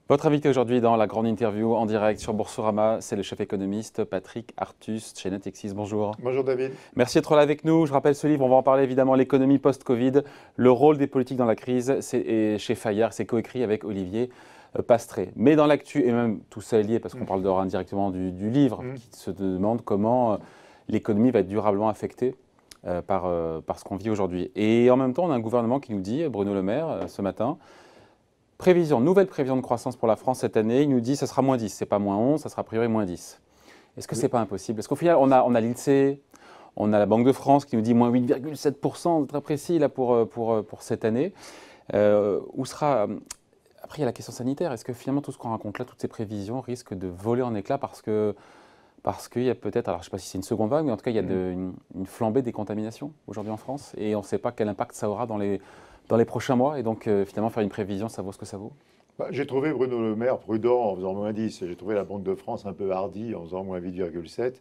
Votre invité aujourd'hui dans la grande interview en direct sur Boursorama, c'est le chef économiste Patrick Artus chez Natixis. Bonjour. Bonjour David. Merci d'être là avec nous. Je rappelle ce livre, on va en parler évidemment, l'économie post-Covid, le rôle des politiques dans la crise. C'est chez Fayard, c'est coécrit avec Olivier Pastré. Mais dans l'actu, et même tout ça est lié parce qu'on parle indirectement du livre, qui se demande comment l'économie va être durablement affectée par ce qu'on vit aujourd'hui. Et en même temps, on a un gouvernement qui nous dit, Bruno Le Maire, ce matin, nouvelle prévision de croissance pour la France cette année. Il nous dit que ça sera moins 10, c'est pas moins 11, ça sera a priori moins 10. Est-ce que c'est pas impossible? Est-ce qu'au final, on a l'INSEE, on a la Banque de France qui nous dit moins 8,7%, très précis là, pour cette année. Où sera... Après, il y a la question sanitaire. Est-ce que finalement, tout ce qu'on raconte là, toutes ces prévisions risquent de voler en éclats parce qu'il y a peut-être, alors je ne sais pas si c'est une seconde vague, mais en tout cas, il y a une flambée des contaminations aujourd'hui en France et on ne sait pas quel impact ça aura dans les prochains mois. Et donc, finalement, faire une prévision, ça vaut ce que ça vaut? J'ai trouvé Bruno Le Maire prudent en faisant moins 10. J'ai trouvé la Banque de France un peu hardie en faisant moins 8,7.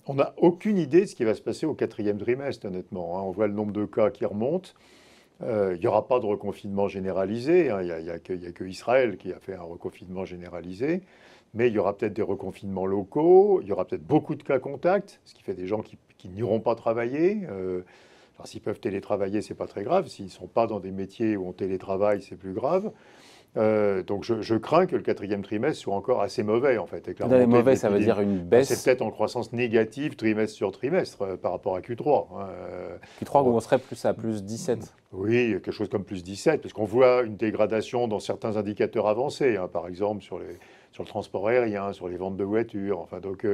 On n'a aucune idée de ce qui va se passer au 4e trimestre, honnêtement. On voit le nombre de cas qui remonte. Il n'y aura pas de reconfinement généralisé. Il n'y a que Israël qui a fait un reconfinement généralisé. Mais il y aura peut-être des reconfinements locaux. Il y aura peut-être beaucoup de cas contacts, ce qui fait des gens qui n'iront pas travailler. Alors, s'ils peuvent télétravailler, c'est pas très grave. S'ils ne sont pas dans des métiers où on télétravaille, c'est plus grave. Donc je crains que le 4e trimestre soit encore assez mauvais, en fait. Mauvais, ça veut dire une baisse. C'est peut-être en croissance négative trimestre sur trimestre par rapport à Q3. Q3 où on serait plus à plus 17. Oui, quelque chose comme plus 17, parce qu'on voit une dégradation dans certains indicateurs avancés, par exemple sur le transport aérien, sur les ventes de voitures. Enfin, donc...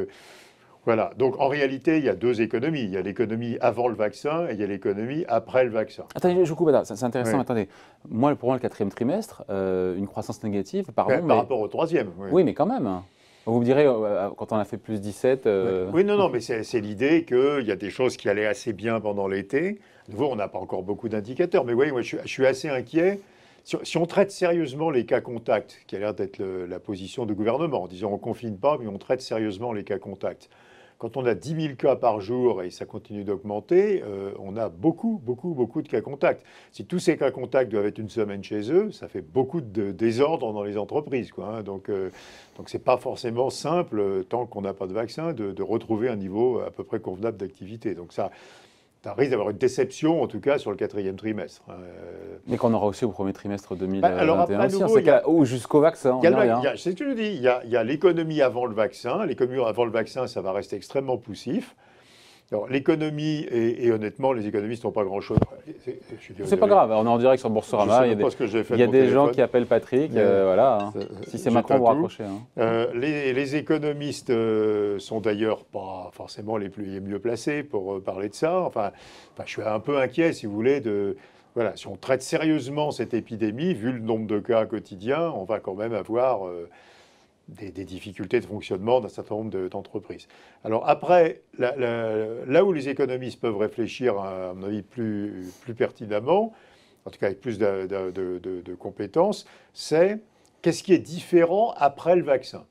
Voilà, donc en réalité, il y a deux économies. Il y a l'économie avant le vaccin et il y a l'économie après le vaccin. Attendez, je vous coupe, c'est intéressant. Oui. Attendez, pour moi, le 4e trimestre, une croissance négative, pardon. Par rapport au 3e. Oui, mais quand même. Vous me direz, quand on a fait plus 17... Oui, non, mais c'est l'idée qu'il y a des choses qui allaient assez bien pendant l'été. De nouveau, on n'a pas encore beaucoup d'indicateurs, mais oui, moi, je suis assez inquiet. Si on traite sérieusement les cas contacts, qui a l'air d'être la position du gouvernement, en disant on ne confine pas, mais on traite sérieusement les cas contacts. Quand on a 10 000 cas par jour et ça continue d'augmenter, on a beaucoup de cas contacts. Si tous ces cas contacts doivent être une semaine chez eux, ça fait beaucoup de désordre dans les entreprises, quoi. Donc c'est pas forcément simple, tant qu'on n'a pas de vaccin, de retrouver un niveau à peu près convenable d'activité. Donc ça risque d'avoir une déception, en tout cas, sur le 4e trimestre. Mais qu'on aura aussi au 1er trimestre 2021, alors après, ou jusqu'au vaccin. C'est ce que je dis, il y a l'économie avant le vaccin. L'économie avant le vaccin, ça va rester extrêmement poussif. Alors, l'économie, et honnêtement, les économistes n'ont pas grand-chose. C'est pas grave, on est en direct sur Boursorama. Il y a des gens qui appellent Patrick. Voilà. Si c'est Macron, vous raccrochez. Les économistes sont d'ailleurs pas forcément les mieux placés pour parler de ça. Enfin, je suis un peu inquiet, si vous voulez, voilà, si on traite sérieusement cette épidémie, vu le nombre de cas quotidiens, on va quand même avoir des difficultés de fonctionnement d'un certain nombre d'entreprises. Alors après, là où les économistes peuvent réfléchir, à mon avis, plus pertinemment, en tout cas avec plus de compétences, c'est qu'est-ce qui est différent après le vaccin?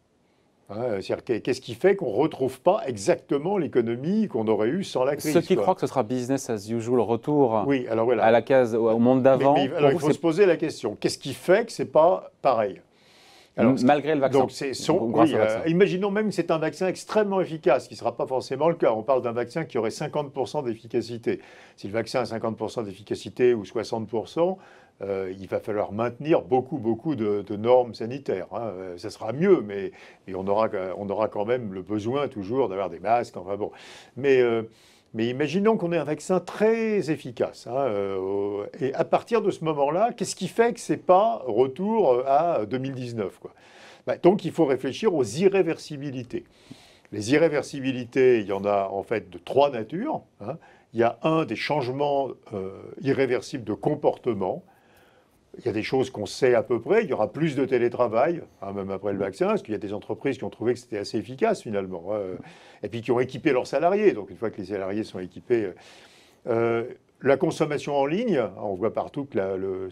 C'est-à-dire, qu'est-ce qui fait qu'on ne retrouve pas exactement l'économie qu'on aurait eue sans la crise? Ceux qui croient que ce sera business as usual, retour oui, alors voilà. à la case, au monde d'avant. Alors il faut se poser la question, qu'est-ce qui fait que ce n'est pas pareil? Alors, malgré le vaccin. Donc, imaginons même que c'est un vaccin extrêmement efficace, ce qui ne sera pas forcément le cas. On parle d'un vaccin qui aurait 50% d'efficacité. Si le vaccin a 50% d'efficacité ou 60%, il va falloir maintenir beaucoup de normes sanitaires. Ça sera mieux, mais on aura quand même le besoin toujours d'avoir des masques. Enfin bon. Mais imaginons qu'on ait un vaccin très efficace. Et à partir de ce moment-là, qu'est-ce qui fait que ce n'est pas retour à 2019, quoi? Donc il faut réfléchir aux irréversibilités. Les irréversibilités, il y en a en fait de 3 natures. Il y a des changements irréversibles de comportement. Il y a des choses qu'on sait à peu près. Il y aura plus de télétravail, même après le vaccin, parce qu'il y a des entreprises qui ont trouvé que c'était assez efficace finalement, et puis qui ont équipé leurs salariés. Donc une fois que les salariés sont équipés, la consommation en ligne, on voit partout que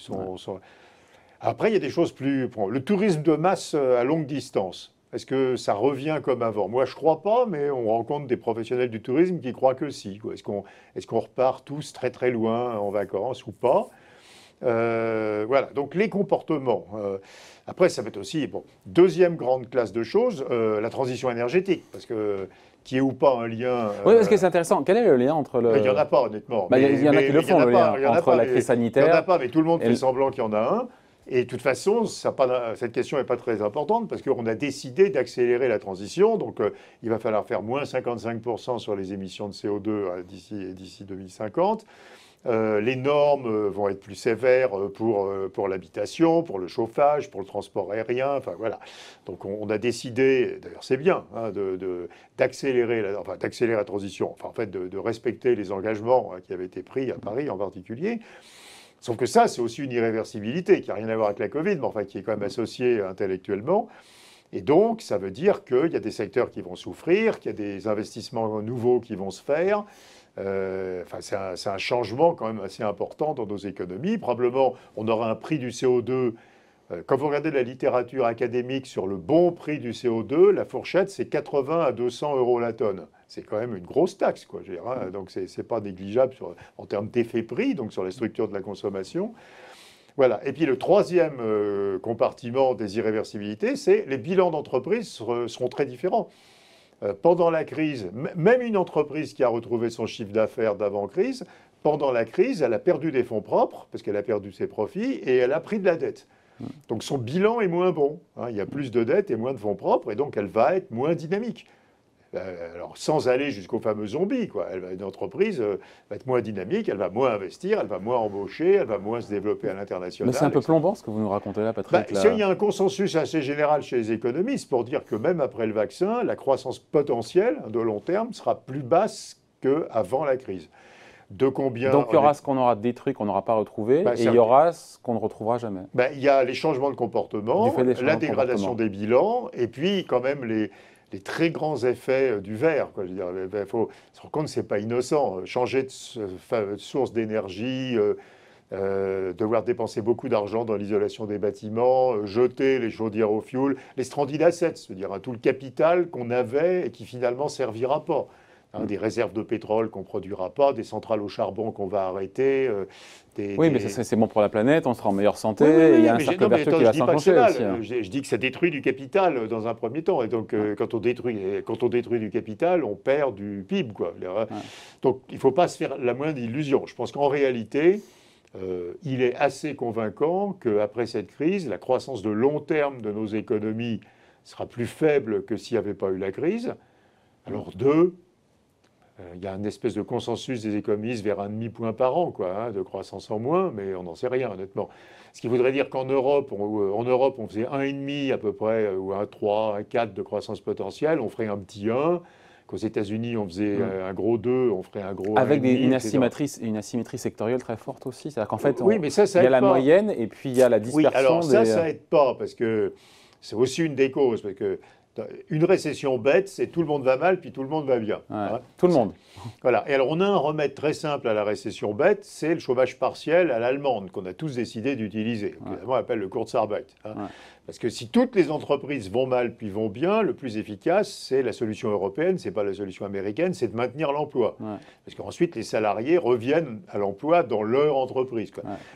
Après, il y a des choses plus... Le tourisme de masse à longue distance. Est-ce que ça revient comme avant? Moi, je ne crois pas, mais on rencontre des professionnels du tourisme qui croient que si. Est-ce qu'on repart tous très très loin en vacances ou pas? Voilà, donc les comportements. Après, ça va être aussi, bon, deuxième grande classe de choses, la transition énergétique, parce que qui est ou pas un lien. Oui, parce que c'est intéressant. Quel est le lien entre le. Il n'y en a pas, honnêtement. Il y en a qui le font, le lien entre la crise sanitaire. Il n'y en a pas, mais tout le monde fait semblant qu'il y en a un. Et de toute façon, cette question n'est pas très importante parce qu'on a décidé d'accélérer la transition. Donc, il va falloir faire moins 55% sur les émissions de CO2 d'ici 2050. Les normes vont être plus sévères pour l'habitation, pour le chauffage, pour le transport aérien. Enfin, voilà. Donc, on a décidé, d'ailleurs, c'est bien, hein, d'accélérer la transition, enfin, en fait, de respecter les engagements qui avaient été pris à Paris en particulier. Sauf que ça, c'est aussi une irréversibilité qui n'a rien à voir avec la Covid, mais enfin qui est quand même associée intellectuellement. Et donc, ça veut dire qu'il y a des secteurs qui vont souffrir, qu'il y a des investissements nouveaux qui vont se faire. C'est un changement quand même assez important dans nos économies. Probablement, on aura un prix du CO2. Quand vous regardez la littérature académique sur le bon prix du CO2, la fourchette, c'est 80 à 200 euros la tonne. C'est quand même une grosse taxe, quoi. Je veux dire, hein. Donc, c'est pas négligeable en termes d'effet prix, donc sur les structures de la consommation. Voilà. Et puis, le troisième compartiment des irréversibilités, c'est les bilans d'entreprise seront très différents. Pendant la crise, même une entreprise qui a retrouvé son chiffre d'affaires d'avant-crise, pendant la crise, elle a perdu des fonds propres, parce qu'elle a perdu ses profits, et elle a pris de la dette. Donc son bilan est moins bon. Hein. Il y a plus de dettes et moins de fonds propres, et donc elle va être moins dynamique. Alors sans aller jusqu'au fameux zombie, quoi. Une entreprise va être moins dynamique, elle va moins investir, elle va moins embaucher, elle va moins se développer à l'international. Mais c'est un peu plombant ce que vous nous racontez là, Patrick. Il y a un consensus assez général chez les économistes pour dire que même après le vaccin, la croissance potentielle de long terme sera plus basse qu'avant la crise. De combien? Donc il y aura ce qu'on aura détruit, qu'on n'aura pas retrouvé, et il y aura ce qu'on ne retrouvera jamais. Il y a les changements de comportement, la dégradation des bilans, et puis quand même les très grands effets du verre. Quoi. Je veux dire, il faut se rendre compte que ce n'est pas innocent. Changer de source d'énergie, devoir dépenser beaucoup d'argent dans l'isolation des bâtiments, jeter les chaudières au fioul, les stranded assets, c'est-à-dire tout le capital qu'on avait et qui finalement ne servira pas. Des réserves de pétrole qu'on ne produira pas, des centrales au charbon qu'on va arrêter. Mais c'est bon pour la planète, on sera en meilleure santé, et il y a un cercle vertueux qui va s'enclencher aussi. Hein. Je dis que ça détruit du capital dans un premier temps. Et donc, quand on détruit du capital, on perd du PIB. Quoi. Donc, il ne faut pas se faire la moindre illusion. Je pense qu'en réalité, il est assez convaincant qu'après cette crise, la croissance de long terme de nos économies sera plus faible que s'il n'y avait pas eu la crise. Alors, il y a une espèce de consensus des économistes vers 1,5 point par an, de croissance en moins, mais on n'en sait rien, honnêtement. Ce qui voudrait dire qu'en Europe, on faisait 1,5 à peu près, ou 1,3, 1,4 de croissance potentielle, on ferait un petit 1. Qu'aux États-Unis, on faisait un gros 2, on ferait un gros 1,5. Avec une asymétrie sectorielle très forte aussi. C'est-à-dire qu'en fait, mais ça il y a la moyenne et puis il y a la dispersion. Oui, alors ça aide pas, parce que c'est aussi une des causes, parce que une récession bête, c'est tout le monde va mal, puis tout le monde va bien. Tout le monde. Voilà. Et alors, on a un remède très simple à la récession bête, c'est le chômage partiel à l'allemande, qu'on a tous décidé d'utiliser. Évidemment, on appelle le Kurzarbeit. Parce que si toutes les entreprises vont mal puis vont bien, le plus efficace, c'est la solution européenne, c'est pas la solution américaine, c'est de maintenir l'emploi. Parce qu'ensuite, les salariés reviennent à l'emploi dans leur entreprise.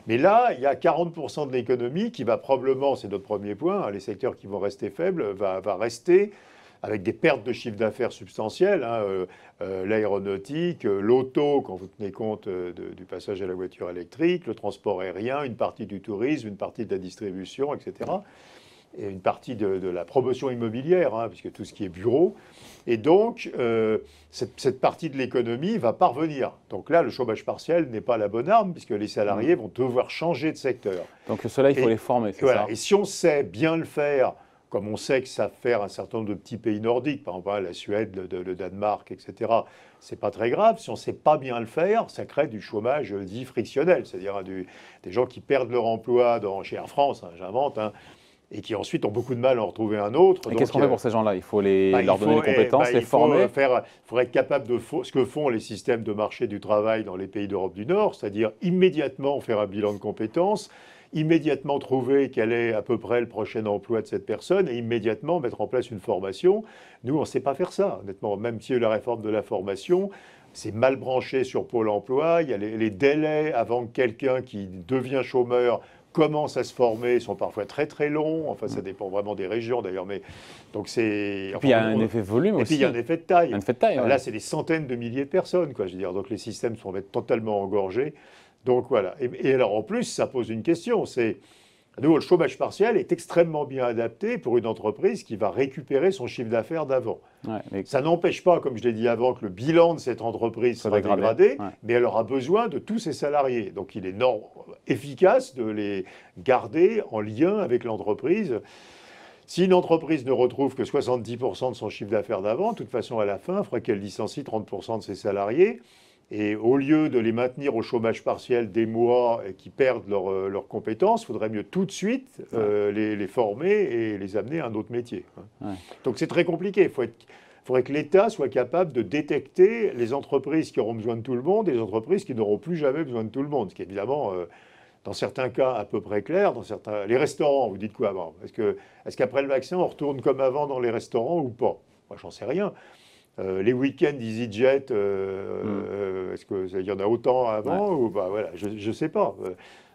Mais là, il y a 40% de l'économie qui va probablement, c'est notre premier point, les secteurs qui vont rester faibles, va rester avec des pertes de chiffre d'affaires substantielles, l'aéronautique, l'auto, quand vous tenez compte du passage à la voiture électrique, le transport aérien, une partie du tourisme, une partie de la distribution, etc. Et une partie de la promotion immobilière, puisque tout ce qui est bureau. Et donc, cette partie de l'économie va parvenir. Donc là, le chômage partiel n'est pas la bonne arme, puisque les salariés vont devoir changer de secteur. Donc cela, il faut les former, c'est ça. Et si on sait bien le faire, comme on sait que savent faire un certain nombre de petits pays nordiques, par exemple la Suède, le Danemark, etc., c'est pas très grave. Si on ne sait pas bien le faire, ça crée du chômage dit frictionnel, c'est-à-dire des gens qui perdent leur emploi chez Air France, j'invente, et qui ensuite ont beaucoup de mal à en retrouver un autre. Et qu'est-ce qu'on fait pour ces gens-là? Il faut leur donner des compétences, les former. Il faudrait être capable de ce que font les systèmes de marché du travail dans les pays d'Europe du Nord, c'est-à-dire immédiatement faire un bilan de compétences, immédiatement trouver quel est à peu près le prochain emploi de cette personne et immédiatement mettre en place une formation. Nous, on ne sait pas faire ça, honnêtement. Même si la réforme de la formation, c'est mal branché sur Pôle emploi. Il y a les délais avant que quelqu'un qui devient chômeur commence à se former sont parfois très très longs. Enfin, ça dépend vraiment des régions d'ailleurs. Mais donc c'est. Et puis il y a un effet volume aussi. Et puis il y a un effet de taille. Un effet de taille. Là, c'est des centaines de milliers de personnes, quoi. Je veux dire, donc les systèmes sont totalement engorgés. Donc voilà. Et alors en plus, ça pose une question. C'est à nouveau, le chômage partiel est extrêmement bien adapté pour une entreprise qui va récupérer son chiffre d'affaires d'avant. Ouais, ça n'empêche pas, comme je l'ai dit avant, que le bilan de cette entreprise soit dégradé, mais elle aura besoin de tous ses salariés. Donc il est efficace de les garder en lien avec l'entreprise. Si une entreprise ne retrouve que 70% de son chiffre d'affaires d'avant, de toute façon, à la fin, il faudra qu'elle licencie 30% de ses salariés. Et au lieu de les maintenir au chômage partiel des mois et qui perdent leurs compétences, il faudrait mieux tout de suite les former et les amener à un autre métier. Ouais. Donc c'est très compliqué. Il faudrait que l'État soit capable de détecter les entreprises qui auront besoin de tout le monde et les entreprises qui n'auront plus jamais besoin de tout le monde. Ce qui est évidemment, dans certains cas, à peu près clair. Les restaurants, vous dites quoi avant? Est-ce qu'après le vaccin, on retourne comme avant dans les restaurants ou pas? Moi, j'en sais rien. Les week-ends EasyJet, est-ce qu'il y en a autant avant ou bah, voilà, je ne sais pas.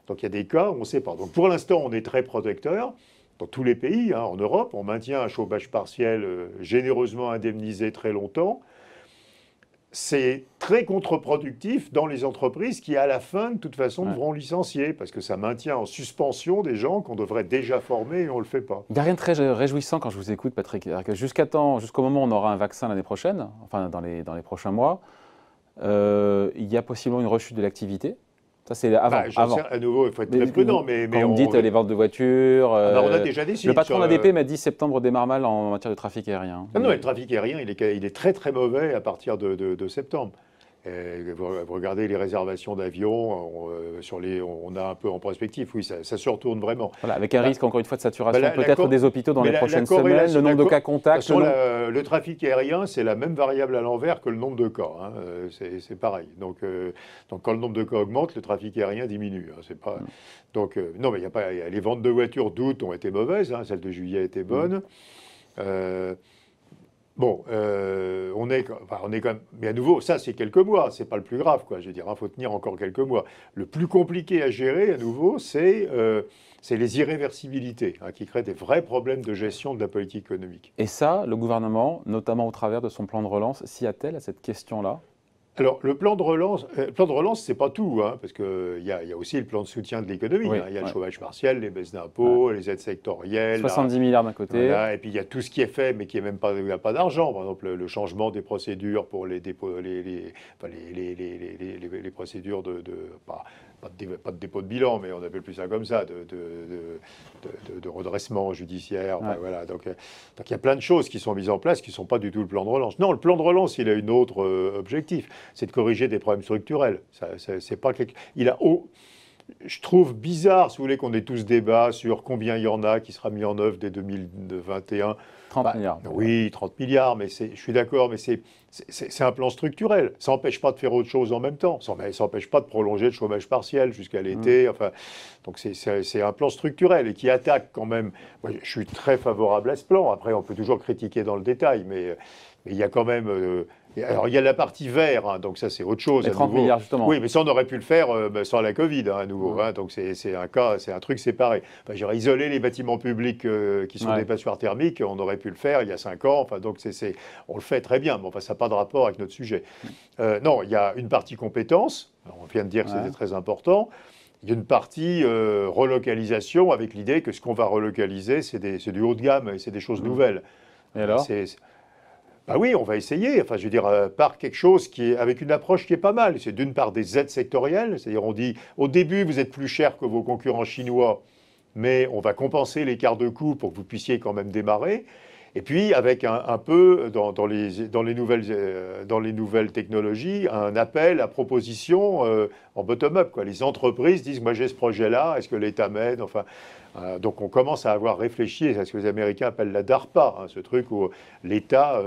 Donc il y a des cas où on ne sait pas. Donc pour l'instant, on est très protecteur. Dans tous les pays, en Europe, on maintient un chômage partiel généreusement indemnisé très longtemps. C'est très contre-productif dans les entreprises qui, à la fin, de toute façon, devront licencier parce que ça maintient en suspension des gens qu'on devrait déjà former et on ne le fait pas. Il n'y a rien de très réjouissant quand je vous écoute, Patrick. Jusqu'au moment où on aura un vaccin l'année prochaine, enfin dans les prochains mois, il y a possiblement une rechute de l'activité. Ça, c'est avant. À nouveau, il faut être très prudent. Mais quand on dit les ventes de voitures... on a déjà des signes. Le patron de l'ADP m'a dit septembre démarre mal en matière de trafic aérien. Non, le trafic aérien, il est très très mauvais à partir de septembre. Vous regardez les réservations d'avions, on a un peu en perspective, oui, ça se retourne vraiment. Voilà, avec un risque, encore une fois de saturation peut-être des hôpitaux dans les prochaines semaines, le nombre de cas contacts. Le trafic aérien, c'est la même variable à l'envers que le nombre de cas, hein, c'est pareil. Donc quand le nombre de cas augmente, le trafic aérien diminue. Hein, c'est pas... Donc non, mais il y a pas, les ventes de voitures d'août ont été mauvaises, hein, celle de juillet était bonne. Bon, on est quand même... Mais à nouveau, ça, c'est quelques mois. C'est pas le plus grave, quoi. Je veux dire, il faut tenir encore quelques mois. Le plus compliqué à gérer, à nouveau, c'est les irréversibilités, hein, qui créent des vrais problèmes de gestion de la politique économique. Et ça, le gouvernement, notamment au travers de son plan de relance, s'y attelle à cette question-là? Alors, le plan de relance, c'est pas tout, hein, parce qu'il y a aussi le plan de soutien de l'économie. Oui, hein. Il y a le chômage partiel, les baisses d'impôts, les aides sectorielles. 70 milliards d'un côté. Voilà, et puis il y a tout ce qui est fait, mais qui est même pas, il n'y a pas d'argent. Par exemple, le changement des procédures pour les procédures pas de dépôt de bilan, mais on appelle plus ça comme ça, de redressement judiciaire. Ouais. Voilà. Donc il y a plein de choses qui sont mises en place qui ne sont pas du tout le plan de relance. Non, le plan de relance, il a un autre objectif, c'est de corriger des problèmes structurels. C'est pas je trouve bizarre, si vous voulez, qu'on ait tous débat sur combien il y en a qui sera mis en œuvre dès 2021. 30 milliards. Oui, 30 milliards, mais je suis d'accord, mais c'est un plan structurel. Ça n'empêche pas de faire autre chose en même temps. Ça n'empêche pas de prolonger le chômage partiel jusqu'à l'été. Enfin, donc c'est un plan structurel et qui attaque quand même. Moi, je suis très favorable à ce plan. Après, on peut toujours critiquer dans le détail, mais il y a quand même... alors, il y a la partie vert, hein, donc ça, c'est autre chose. Les 30 milliards, justement. Oui, mais ça, on aurait pu le faire sans la Covid, hein, à nouveau. Hein, donc, c'est un truc séparé. Enfin, j'aurais isolé les bâtiments publics qui sont des passoires thermiques. On aurait pu le faire il y a 5 ans. Enfin, donc, on le fait très bien, mais enfin, ça n'a pas de rapport avec notre sujet. Non, il y a une partie compétences. On vient de dire que c'était très important. Il y a une partie relocalisation avec l'idée que ce qu'on va relocaliser, c'est du haut de gamme et c'est des choses nouvelles. Et alors bah oui, on va essayer. Enfin, je veux dire, par quelque chose avec une approche qui est pas mal. C'est d'une part des aides sectorielles, c'est-à-dire on dit au début vous êtes plus cher que vos concurrents chinois, mais on va compenser l'écart de coût pour que vous puissiez quand même démarrer. Et puis avec un peu dans les nouvelles technologies, un appel à proposition en bottom-up, quoi. Les entreprises disent moi j'ai ce projet-là, est-ce que l'État m'aide? Enfin. Donc on commence à avoir réfléchi à ce que les Américains appellent la DARPA, hein, ce truc où l'État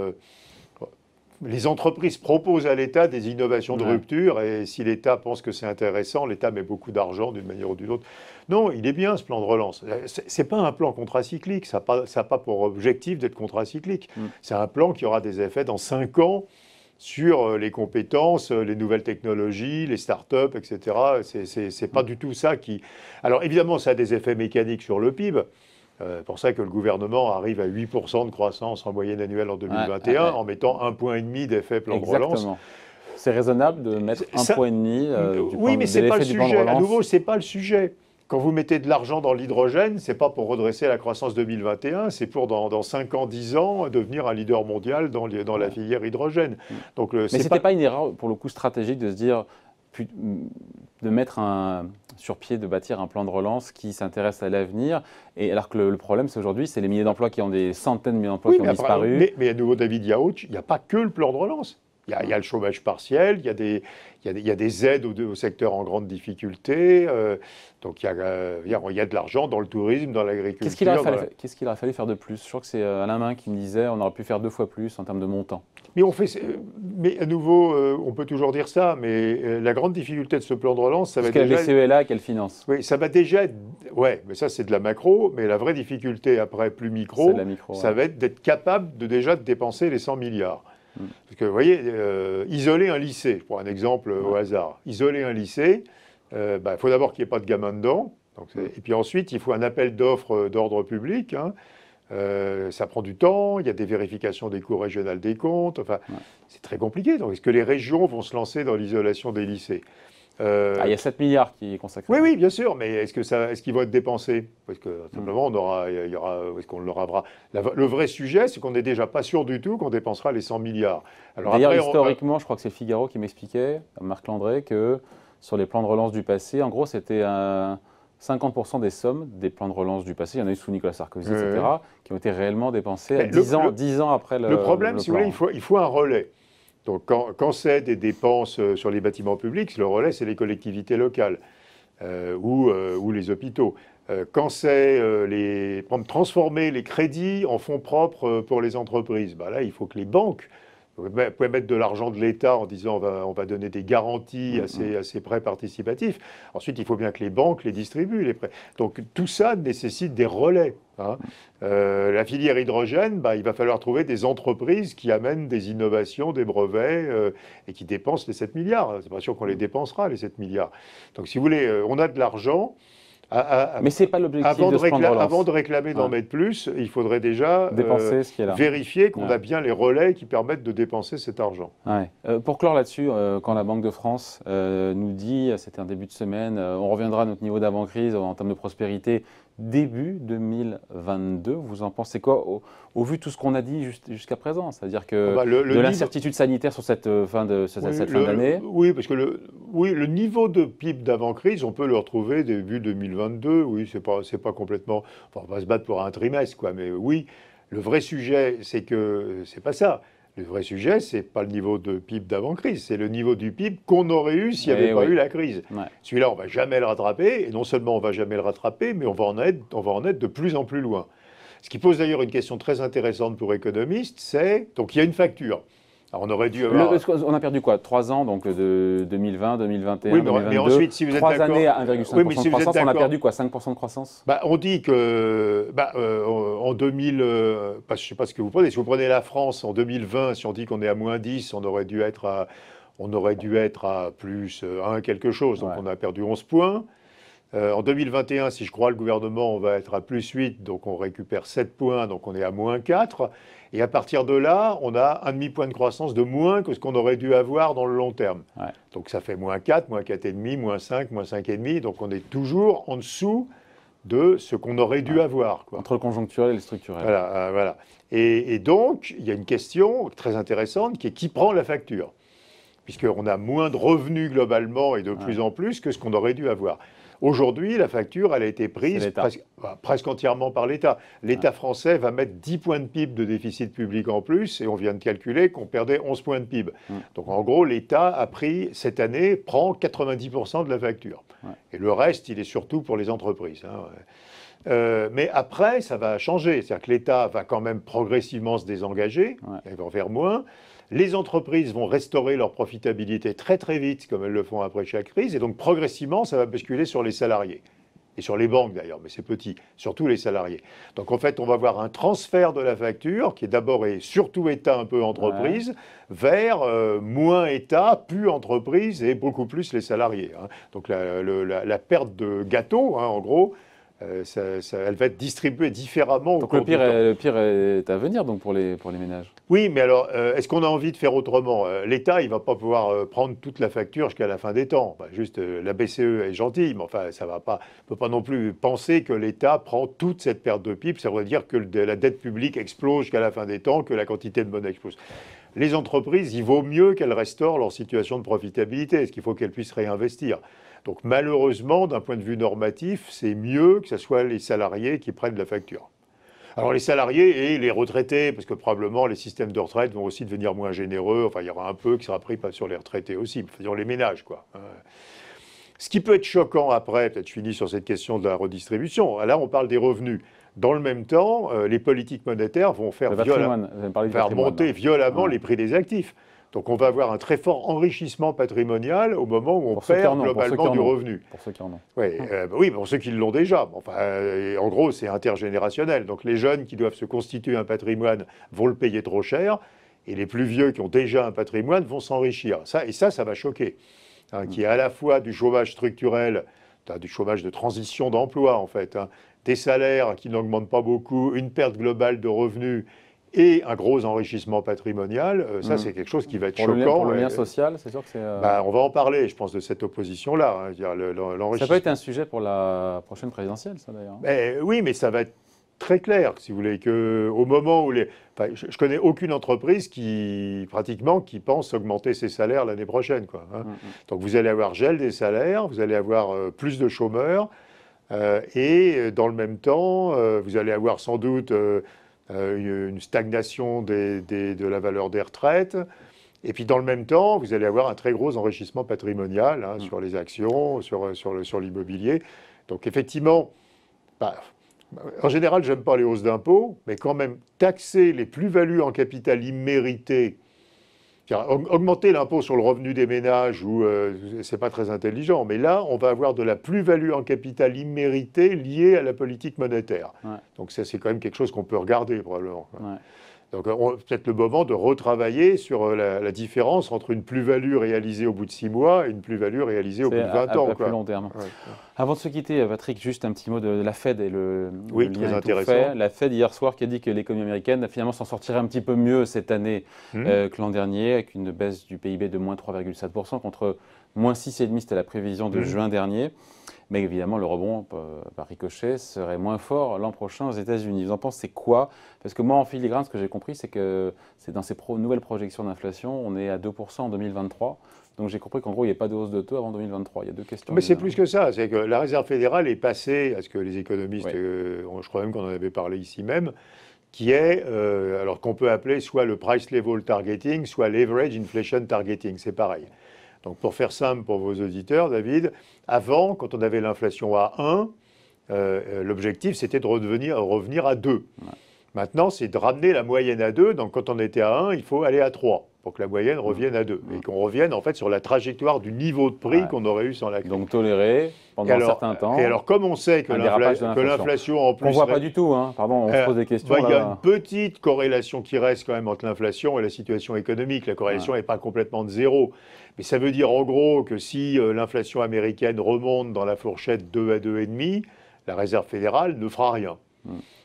les entreprises proposent à l'État des innovations de rupture, et si l'État pense que c'est intéressant, l'État met beaucoup d'argent d'une manière ou d'une autre. Non, il est bien ce plan de relance. Ce n'est pas un plan contracyclique, ça n'a pas pour objectif d'être contracyclique. C'est un plan qui aura des effets dans 5 ans sur les compétences, les nouvelles technologies, les start-up, etc. C'est pas du tout ça qui... Alors évidemment, ça a des effets mécaniques sur le PIB. C'est pour ça que le gouvernement arrive à 8% de croissance en moyenne annuelle en 2021, en mettant 1,5 point d'effet plan de relance. C'est raisonnable de mettre 1,5 point oui, mais ce n'est pas le sujet. À nouveau, ce n'est pas le sujet. Quand vous mettez de l'argent dans l'hydrogène, ce n'est pas pour redresser la croissance 2021, c'est pour dans 5 ans, 10 ans, devenir un leader mondial dans la filière hydrogène. Donc, mais ce n'était pas une erreur, pour le coup, stratégique de se dire, de mettre sur pied, de bâtir un plan de relance qui s'intéresse à l'avenir, et alors que le problème, c'est aujourd'hui, c'est les milliers d'emplois qui ont des centaines de milliers d'emplois qui ont disparu. Mais à nouveau, David Yaouch, il n'y a pas que le plan de relance. Il y a le chômage partiel, il y a des aides au secteur en grande difficulté, donc il y a de l'argent dans le tourisme, dans l'agriculture. Qu'est-ce qu'il aurait fallu faire de plus? Je crois que c'est Alain Minc qui me disait on aurait pu faire 2 fois plus en termes de montant. Mais à nouveau, on peut toujours dire ça, mais la grande difficulté de ce plan de relance, ça va déjà... Parce qu'il y a la BCE là qu'elle finance. Oui, ça va déjà être... Ouais, mais ça c'est de la macro, mais la vraie difficulté après, plus micro, ça va être d'être capable déjà de dépenser les 100 milliards. Parce que, vous voyez, isoler un lycée, je prends un exemple au hasard, isoler un lycée, il faut d'abord qu'il n'y ait pas de gamins dedans, et puis ensuite, il faut un appel d'offres d'ordre public, ça prend du temps, il y a des vérifications des cours régionales des comptes, enfin, c'est très compliqué. Donc, est-ce que les régions vont se lancer dans l'isolation des lycées? Il y a 7 milliards qui est consacré. Oui, bien sûr, mais est-ce qu'ils vont être dépensés? Parce que simplement, est-ce qu'on l'aura? Le vrai sujet, c'est qu'on n'est déjà pas sûr du tout qu'on dépensera les 100 milliards. D'ailleurs, historiquement, je crois que c'est le Figaro qui m'expliquait, Marc Landré, que sur les plans de relance du passé, en gros, c'était 50% des sommes des plans de relance du passé, il y en a eu sous Nicolas Sarkozy, etc., qui ont été réellement dépensés 10 ans après le plan. Le problème, si vous voulez, il faut un relais. Donc, quand c'est des dépenses sur les bâtiments publics, le relais, c'est les collectivités locales ou les hôpitaux. Quand c'est transformer les crédits en fonds propres pour les entreprises, là, il faut que les banques... Vous pouvez mettre de l'argent de l'État en disant on va donner des garanties à ces prêts participatifs. Ensuite, il faut bien que les banques les distribuent, les prêts. Donc, tout ça nécessite des relais. La filière hydrogène, il va falloir trouver des entreprises qui amènent des innovations, des brevets et qui dépensent les 7 milliards. C'est pas sûr qu'on les dépensera, les 7 milliards. Donc, si vous voulez, on a de l'argent. Mais ce n'est pas l'objectif de ce plan de relance. Avant de réclamer d'en mettre plus, il faudrait déjà dépenser ce qui est là. Vérifier qu'on a bien les relais qui permettent de dépenser cet argent. Pour clore là-dessus, quand la Banque de France nous dit, c'était un début de semaine, on reviendra à notre niveau d'avant-crise en termes de prospérité début 2022, vous en pensez quoi au vu de tout ce qu'on a dit jusqu'à présent? C'est-à-dire que de l'incertitude sanitaire sur cette fin d'année. Oui, parce que le niveau de PIB d'avant-crise, on peut le retrouver début 2022. Oui, c'est pas complètement... Enfin, on va se battre pour un trimestre, quoi. Mais oui, le vrai sujet, c'est que c'est pas ça. Le vrai sujet, c'est pas le niveau de PIB d'avant-crise, c'est le niveau du PIB qu'on aurait eu s'il n'y avait pas eu la crise. Celui-là, on va jamais le rattraper, et non seulement on va jamais le rattraper, mais on va en être de plus en plus loin. Ce qui pose d'ailleurs une question très intéressante pour économistes, c'est... Donc il y a une facture. Alors on aurait dû avoir... On a perdu quoi? 3 ans, donc de 2020, 2021, oui, 2022. Mais ensuite, si vous êtes 3 années à 1,5% de croissance, on a perdu quoi? 5% de croissance? On dit que en 2000, je ne sais pas ce que vous prenez. Si vous prenez la France en 2020, si on dit qu'on est à moins 10, on aurait dû être à plus 1 quelque chose. Donc on a perdu 11 points. En 2021, si je crois le gouvernement, on va être à plus 8, donc on récupère 7 points, donc on est à moins 4. Et à partir de là, on a un demi-point de croissance de moins que ce qu'on aurait dû avoir dans le long terme. Donc ça fait moins 4, moins 4,5, moins 5, moins 5,5. Donc on est toujours en dessous de ce qu'on aurait dû avoir. Entre le conjoncturel et le structurel. Voilà. Et donc, il y a une question très intéressante qui est qui prend la facture? Puisqu'on a moins de revenus globalement et de plus en plus que ce qu'on aurait dû avoir. Aujourd'hui, la facture, elle a été prise presque entièrement par l'État. L'État français va mettre 10 points de PIB de déficit public en plus, et on vient de calculer qu'on perdait 11 points de PIB. Donc en gros, l'État a pris, cette année, prend 90% de la facture. Et le reste, il est surtout pour les entreprises. Mais après, ça va changer. C'est-à-dire que l'État va quand même progressivement se désengager, il va en faire moins. Les entreprises vont restaurer leur profitabilité très très vite, comme elles le font après chaque crise, et donc progressivement, ça va basculer sur les salariés. Et sur les banques d'ailleurs, mais c'est petit, surtout les salariés. Donc en fait, on va avoir un transfert de la facture, qui est d'abord et surtout État un peu entreprise, vers moins État, plus entreprise et beaucoup plus les salariés. Hein. Donc la perte de gâteau, hein, en gros, elle va être distribuée différemment. Donc le pire est à venir donc pour les ménages. Oui, mais alors, est-ce qu'on a envie de faire autrement? L'État, il ne va pas pouvoir prendre toute la facture jusqu'à la fin des temps. Enfin, juste, la BCE est gentille, mais enfin, ça va pas. On ne peut pas non plus penser que l'État prend toute cette perte de PIB. Ça voudrait dire que la dette publique explose jusqu'à la fin des temps, que la quantité de monnaie explose. Les entreprises, il vaut mieux qu'elles restaurent leur situation de profitabilité, parce qu'il faut qu'elles puissent réinvestir. Donc malheureusement, d'un point de vue normatif, c'est mieux que ce soit les salariés qui prennent la facture. Alors les salariés et les retraités, parce que probablement les systèmes de retraite vont aussi devenir moins généreux. Enfin, il y aura un peu qui sera pris sur les retraités aussi, sur les ménages, quoi. Ce qui peut être choquant après, peut-être je finis sur cette question de la redistribution. Là, on parle des revenus. Dans le même temps, les politiques monétaires vont faire monter violemment les prix des actifs. Donc on va avoir un très fort enrichissement patrimonial au moment où on perd globalement du revenu. Pour ceux qui en ont. Oui, pour ceux qui l'ont déjà. Enfin, en gros, c'est intergénérationnel. Donc les jeunes qui doivent se constituer un patrimoine vont le payer trop cher, et les plus vieux qui ont déjà un patrimoine vont s'enrichir. Ça va choquer. Hein, qu'il y ait à la fois du chômage structurel, du chômage de transition d'emploi en fait, hein, des salaires qui n'augmentent pas beaucoup, une perte globale de revenus, et un gros enrichissement patrimonial, ça c'est quelque chose qui va être choquant. Pour le lien social, c'est sûr que c'est... on va en parler, je pense, de cette opposition-là. Hein, ça peut être un sujet pour la prochaine présidentielle, ça d'ailleurs. Oui, mais ça va être très clair, si vous voulez, qu'au moment où je ne connais aucune entreprise qui pense augmenter ses salaires l'année prochaine, quoi, hein. Donc vous allez avoir gel des salaires, vous allez avoir plus de chômeurs, et dans le même temps, vous allez avoir sans doute... une stagnation de la valeur des retraites. Et puis dans le même temps, vous allez avoir un très gros enrichissement patrimonial, hein, sur les actions, sur l'immobilier. Donc effectivement, en général, j'aime pas les hausses d'impôts, mais quand même taxer les plus-values en capital imméritées, augmenter l'impôt sur le revenu des ménages, c'est pas très intelligent, mais là, on va avoir de la plus-value en capital immérité liée à la politique monétaire. Ouais. Donc ça, c'est quand même quelque chose qu'on peut regarder probablement. Ouais. Donc peut-être le moment de retravailler sur la différence entre une plus-value réalisée au bout de 6 mois et une plus-value réalisée au bout de 20 ans. À plus long terme. Ouais. Avant de se quitter, Patrick, juste un petit mot de la Fed et le très intéressant. La Fed hier soir qui a dit que l'économie américaine finalement s'en sortirait un petit peu mieux cette année que l'an dernier, avec une baisse du PIB de moins 3,7% contre moins 6,5%, c'était la prévision de juin dernier. Mais évidemment, le rebond par ricochet serait moins fort l'an prochain aux États-Unis. Vous en pensez quoi? Parce que moi, en filigrane, ce que j'ai compris, c'est que c'est dans ces nouvelles projections d'inflation, on est à 2% en 2023. Donc j'ai compris qu'en gros, il n'y a pas de hausse de taux avant 2023. Il y a deux questions. Mais c'est plus que ça. C'est que la Réserve fédérale est passée à ce que les économistes, je crois même qu'on en avait parlé ici même, qui est, alors qu'on peut appeler soit le price level targeting, soit l'average inflation targeting. C'est pareil. Donc pour faire simple pour vos auditeurs, David, avant, quand on avait l'inflation à 1, l'objectif c'était de revenir à 2. Ouais. Maintenant, c'est de ramener la moyenne à 2. Donc quand on était à 1, il faut aller à 3 pour que la moyenne revienne à 2. Et qu'on revienne en fait sur la trajectoire du niveau de prix qu'on aurait eu sans la crise. Donc tolérer pendant un certain temps. Et alors comme on sait que l'inflation en plus... On ne voit pas du tout, hein. Pardon, on se pose des questions. Il y a une petite corrélation qui reste quand même entre l'inflation et la situation économique. La corrélation n'est pas complètement de zéro. Mais ça veut dire en gros que si l'inflation américaine remonte dans la fourchette 2 à 2,5, la Réserve fédérale ne fera rien.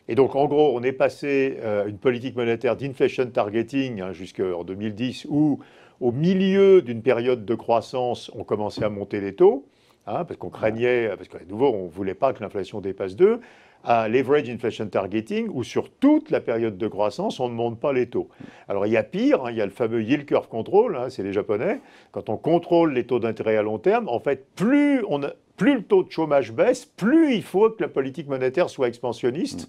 Et donc, en gros, on est passé une politique monétaire d'inflation targeting jusqu'en 2010, où au milieu d'une période de croissance, on commençait à monter les taux, parce qu'on craignait, parce qu'à nouveau, on ne voulait pas que l'inflation dépasse 2, à l'average inflation targeting, où sur toute la période de croissance, on ne monte pas les taux. Alors, il y a pire, il y a le fameux yield curve control, c'est les Japonais. Quand on contrôle les taux d'intérêt à long terme, en fait, plus le taux de chômage baisse, plus il faut que la politique monétaire soit expansionniste,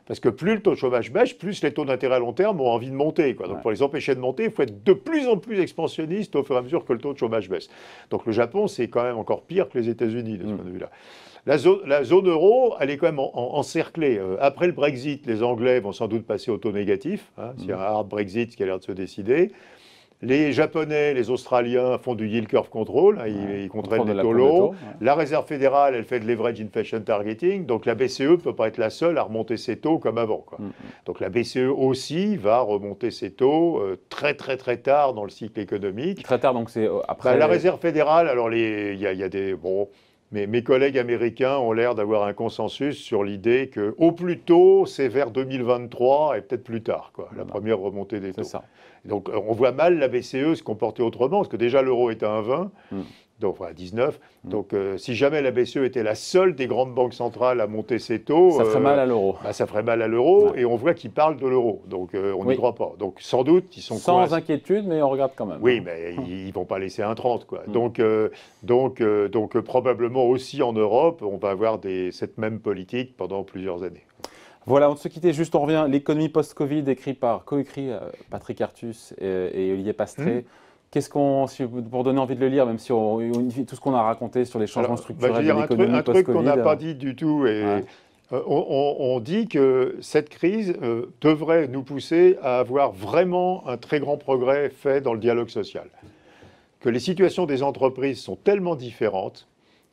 parce que plus le taux de chômage baisse, plus les taux d'intérêt à long terme ont envie de monter, quoi. Donc pour les empêcher de monter, il faut être de plus en plus expansionniste au fur et à mesure que le taux de chômage baisse. Donc le Japon, c'est quand même encore pire que les États-Unis de ce point de vue-là. La zone euro, elle est quand même encerclée. Après le Brexit, les Anglais vont sans doute passer au taux négatif, s'il y a un hard Brexit qui a l'air de se décider. Les Japonais, les Australiens font du yield curve control, hein, ils contraignent les taux low. La Réserve fédérale, elle fait de leverage inflation targeting. Donc la BCE ne peut pas être la seule à remonter ses taux comme avant, quoi. Donc la BCE aussi va remonter ses taux très tard dans le cycle économique. Très tard, donc c'est après. La Réserve fédérale, alors il y a des... Bon, mais mes collègues américains ont l'air d'avoir un consensus sur l'idée qu'au plus tôt, c'est vers 2023 et peut-être plus tard, quoi, la première remontée des taux. C'est ça. Donc on voit mal la BCE se comporter autrement, parce que déjà l'euro est à 1,20, donc à 19. Donc si jamais la BCE était la seule des grandes banques centrales à monter ses taux... Ça ferait mal à l'euro. Ça ferait mal à l'euro, et on voit qu'ils parlent de l'euro, donc on n'y croit pas. Donc sans doute, ils sont... Sans inquiétude, mais on regarde quand même. Oui, mais ils ne vont pas laisser un 30, quoi. Donc probablement aussi en Europe, on va avoir cette même politique pendant plusieurs années. Voilà, avant de se quitter, juste on revient, l'économie post-Covid, coécrit Patrick Artus et Olivier Pastré. Qu'est-ce pour donner envie de le lire, même si tout ce qu'on a raconté sur les changements structurels de l'économie post-Covid. Un truc qu'on n'a pas dit du tout, on dit que cette crise devrait nous pousser à avoir vraiment un très grand progrès fait dans le dialogue social. Que les situations des entreprises sont tellement différentes.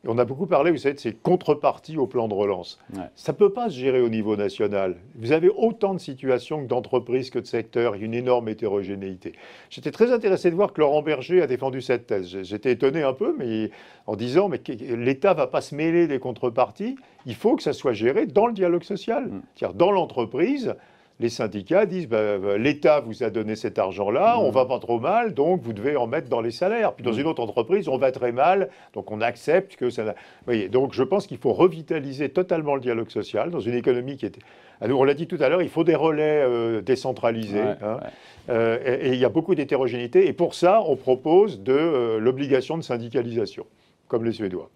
On a beaucoup parlé, vous savez, de ces contreparties au plan de relance. Ça ne peut pas se gérer au niveau national. Vous avez autant de situations que d'entreprises que de secteurs, une énorme hétérogénéité. J'étais très intéressé de voir que Laurent Berger a défendu cette thèse. J'étais étonné un peu, mais en disant mais l'État ne va pas se mêler des contreparties, il faut que ça soit géré dans le dialogue social. C'est-à-dire dans l'entreprise. Les syndicats disent l'État vous a donné cet argent-là, on va pas trop mal, donc vous devez en mettre dans les salaires. Puis dans une autre entreprise, on va très mal, donc on accepte que ça... Vous voyez, donc je pense qu'il faut revitaliser totalement le dialogue social dans une économie qui était... On l'a dit tout à l'heure, il faut des relais décentralisés. Et il y a beaucoup d'hétérogénéité. Et pour ça, on propose l'obligation de syndicalisation, comme les Suédois.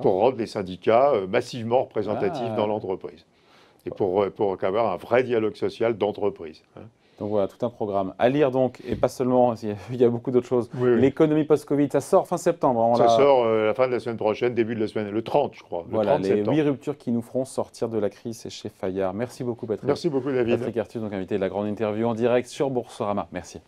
Pour rendre les syndicats massivement représentatifs dans l'entreprise. Et pour avoir un vrai dialogue social d'entreprise. Donc voilà, tout un programme. À lire donc, et pas seulement, il y a beaucoup d'autres choses. L'économie post-Covid, ça sort fin septembre. Ça sort la fin de la semaine prochaine, début de la semaine, le 30 je crois. Voilà, les 8 ruptures qui nous feront sortir de la crise, c'est chez Fayard. Merci beaucoup Patrick. Merci beaucoup David. Patrick Artus, donc invité de la grande interview en direct sur Boursorama. Merci.